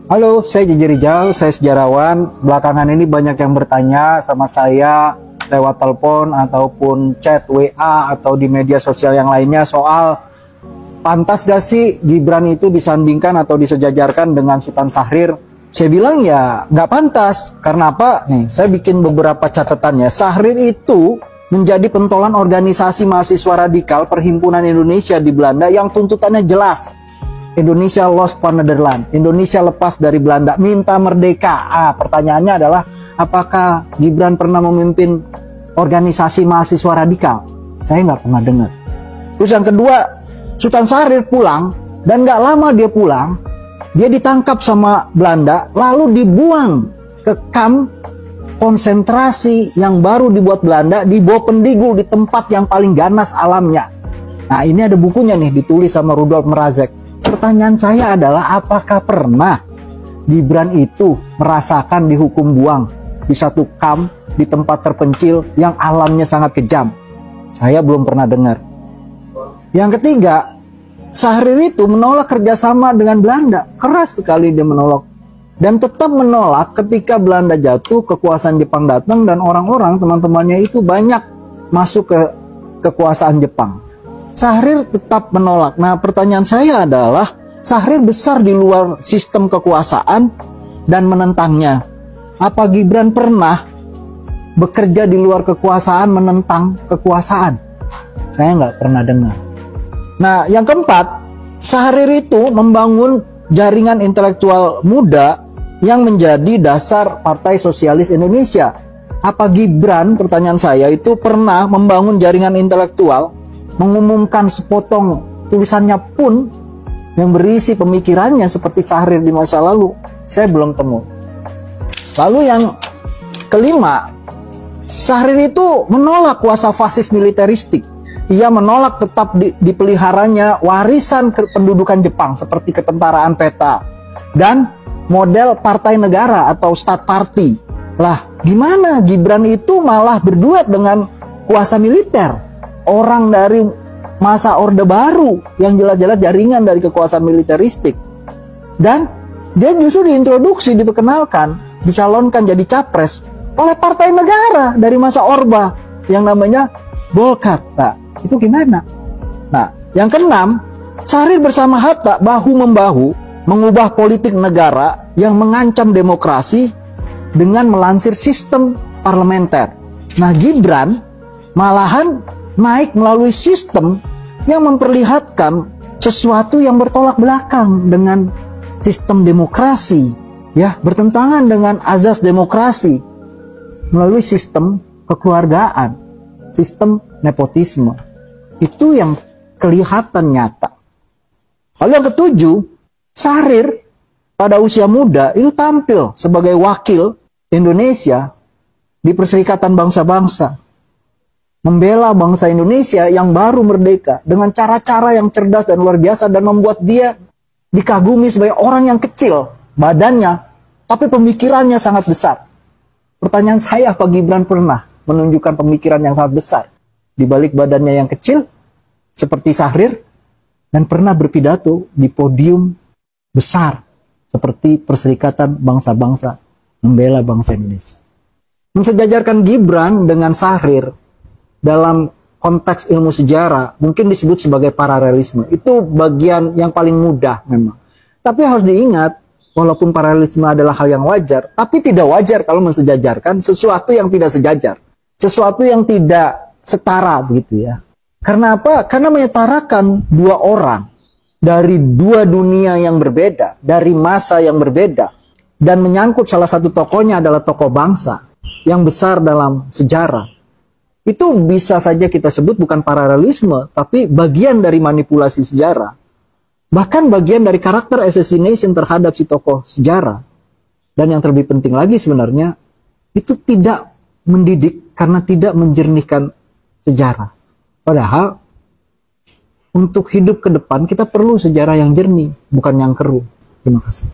Halo, saya Jeje Rijal, saya sejarawan. Belakangan ini banyak yang bertanya sama saya lewat telepon ataupun chat WA atau di media sosial yang lainnya soal pantas gak sih Gibran itu disandingkan atau disejajarkan dengan Sultan Syahrir. Saya bilang ya nggak pantas. Karena apa? Nih, saya bikin beberapa catatannya. Syahrir itu menjadi pentolan organisasi mahasiswa radikal Perhimpunan Indonesia di Belanda yang tuntutannya jelas. Indonesia lost for Netherlands, Indonesia lepas dari Belanda, minta merdeka. Pertanyaannya adalah, apakah Gibran pernah memimpin organisasi mahasiswa radikal? Saya nggak pernah dengar. Terus yang kedua, Sultan Syahrir pulang, dan nggak lama dia pulang, dia ditangkap sama Belanda, lalu dibuang ke kamp konsentrasi yang baru dibuat Belanda di Bovendigul, di tempat yang paling ganas alamnya. Nah, ini ada bukunya nih, ditulis sama Rudolf Mrazek. Pertanyaan saya adalah, apakah pernah Gibran itu merasakan dihukum buang di satu kamp di tempat terpencil yang alamnya sangat kejam? Saya belum pernah dengar. Yang ketiga, Syahrir itu menolak kerjasama dengan Belanda. Keras sekali dia menolak. Dan tetap menolak ketika Belanda jatuh, kekuasaan Jepang datang, dan orang-orang, teman-temannya itu banyak masuk ke kekuasaan Jepang. Syahrir tetap menolak. Nah, pertanyaan saya adalah, Syahrir besar di luar sistem kekuasaan dan menentangnya. Apa Gibran pernah bekerja di luar kekuasaan menentang kekuasaan? Saya nggak pernah dengar. Nah, yang keempat, Syahrir itu membangun jaringan intelektual muda yang menjadi dasar Partai Sosialis Indonesia. Apa Gibran, pertanyaan saya, itu pernah membangun jaringan intelektual, mengumumkan sepotong tulisannya pun yang berisi pemikirannya seperti Syahrir di masa lalu? Saya belum temu. Lalu yang kelima, Syahrir itu menolak kuasa fasis militeristik. Ia menolak tetap dipeliharanya warisan pendudukan Jepang seperti ketentaraan peta dan model partai negara atau state party. Lah, gimana Gibran itu malah berduet dengan kuasa militer? Orang dari masa Orde Baru yang jelas-jelas jaringan dari kekuasaan militeristik. Dan dia justru diintroduksi, diperkenalkan, dicalonkan jadi capres oleh partai negara dari masa Orba yang namanya Golkar. Nah, itu gimana? Nah, yang keenam, Syahrir bersama Hatta bahu-membahu mengubah politik negara yang mengancam demokrasi dengan melansir sistem parlementer. Nah, Gibran malahan naik melalui sistem yang memperlihatkan sesuatu yang bertolak belakang dengan sistem demokrasi, ya, bertentangan dengan azas demokrasi melalui sistem kekeluargaan, sistem nepotisme. Itu yang kelihatan nyata. Lalu yang ketujuh, Syahrir pada usia muda itu tampil sebagai wakil Indonesia di Perserikatan Bangsa-Bangsa, membela bangsa Indonesia yang baru merdeka dengan cara-cara yang cerdas dan luar biasa, dan membuat dia dikagumi sebagai orang yang kecil badannya, tapi pemikirannya sangat besar. Pertanyaan saya, apa Gibran pernah menunjukkan pemikiran yang sangat besar di balik badannya yang kecil seperti Syahrir, dan pernah berpidato di podium besar seperti Perserikatan Bangsa-Bangsa membela bangsa Indonesia? Mensejajarkan Gibran dengan Syahrir dalam konteks ilmu sejarah mungkin disebut sebagai paralelisme. Itu bagian yang paling mudah memang. Tapi harus diingat, walaupun paralelisme adalah hal yang wajar, tapi tidak wajar kalau mensejajarkan sesuatu yang tidak sejajar, sesuatu yang tidak setara, begitu ya. Karena apa? Karena menyetarakan dua orang dari dua dunia yang berbeda, dari masa yang berbeda, dan menyangkut salah satu tokohnya adalah tokoh bangsa yang besar dalam sejarah. Itu bisa saja kita sebut bukan paralelisme, tapi bagian dari manipulasi sejarah. Bahkan bagian dari karakter assassination terhadap si tokoh sejarah. Dan yang terlebih penting lagi sebenarnya, itu tidak mendidik karena tidak menjernihkan sejarah. Padahal, untuk hidup ke depan kita perlu sejarah yang jernih, bukan yang keruh. Terima kasih.